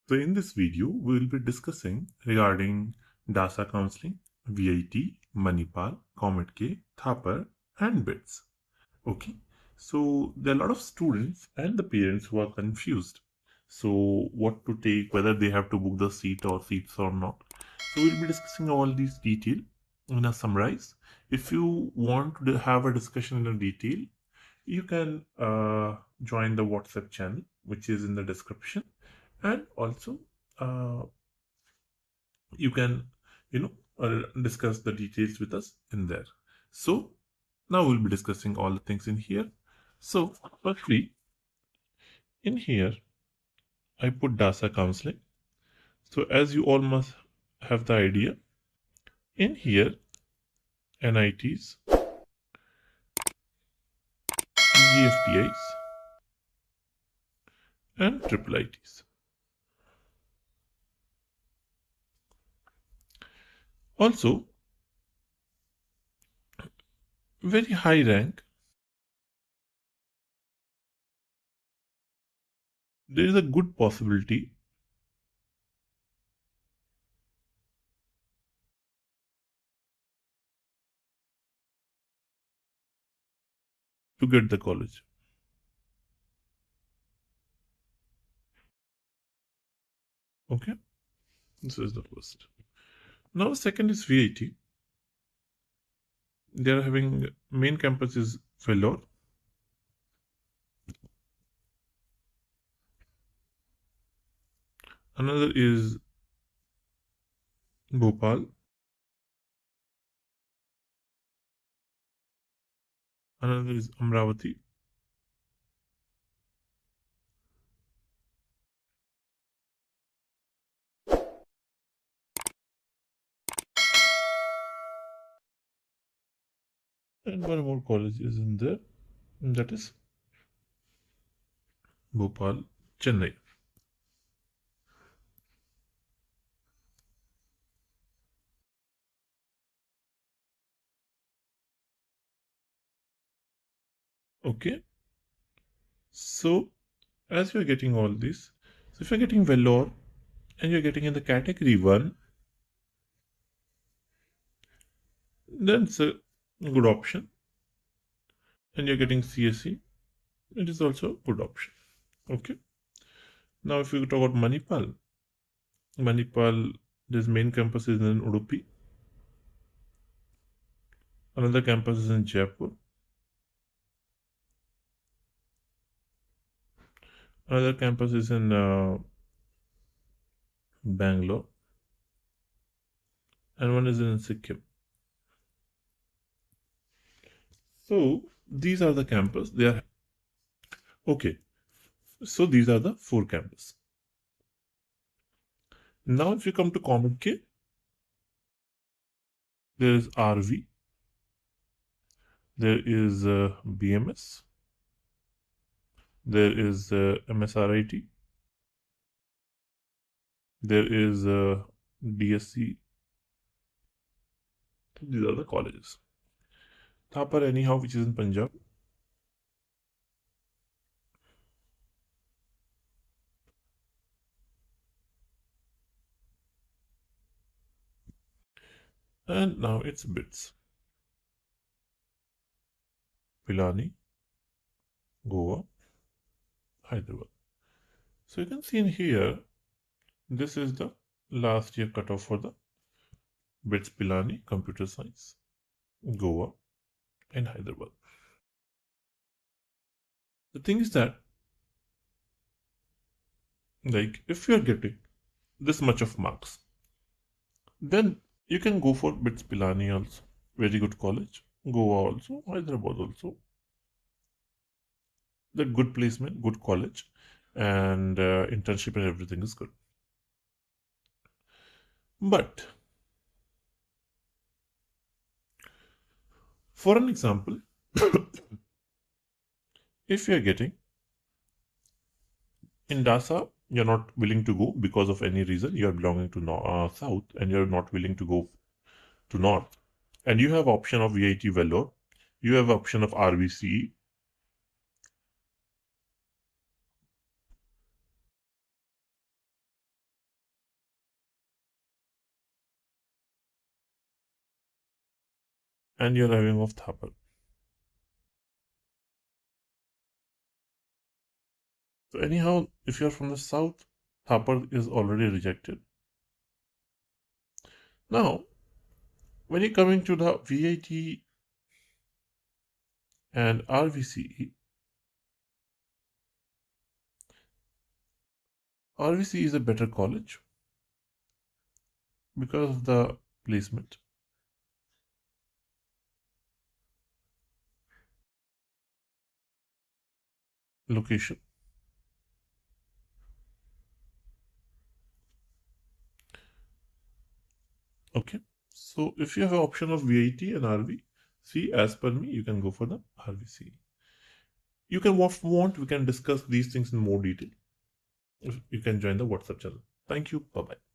So in this video, we will be discussing regarding DASA Counselling, VIT, Manipal, COMEDK, Thapar, and BITS. Okay, so there are a lot of students and the parents who are confused. So what to take, whether they have to book the seats or not. So we'll be discussing all these detail in a summarize. If you want to have a discussion in detail, you can join the WhatsApp channel, which is in the description, and also uh, you can discuss the details with us in there. So now we'll be discussing all the things in here. So firstly, in here I put DASA counseling. So as you all must have the idea, in here NITs, GFTIs, and triple ITs. Also, very high rank, there is a good possibility to get the college. Okay, this is the first. Now second is VIT. They are having main campus is Vellore. Another is Bhopal. Another is Amravati. And one more college is in there, and that is Bhopal, Chennai. Okay. So as you're getting all this, so if you're getting Vellore and you're getting in the category 1, then it's a good option. And you're getting CSE, it is also a good option. Okay. Now if you talk about Manipal, this main campus is in Udupi. Another campus is in Jaipur. Another campus is in Bangalore. And one is in Sikkim. So these are the campus. They are okay. So these are the 4 campus. Now if you come to COMEDK, there is RV, there is BMS, there is MSRIT, there is DSC. These are the colleges. Thapar anyhow, which is in Punjab. And now it's BITS. Pilani, Goa, Hyderabad. So you can see in here, this is the last year cutoff for the BITS Pilani, Computer Science, Goa, and Hyderabad. The thing is that, like, if you are getting this much of marks, then you can go for BITS Pilani also, very good college, Goa also, Hyderabad also. That good placement, good college, and internship and everything is good. But for an example, if you are getting in DASA, you're not willing to go because of any reason, you are belonging to South and you're not willing to go to North, and you have option of VIT Vellore, you have option of RVCE, and you're having of Thapar. So anyhow, if you're from the south, Thapar is already rejected. Now, when you're coming to the VIT and RVCE, RVCE is a better college because of the placement, location. Okay. So if you have an option of VIT and RVCE, as per me, you can go for the RVCE. You can want, we can discuss these things in more detail. You can join the WhatsApp channel. Thank you. Bye bye.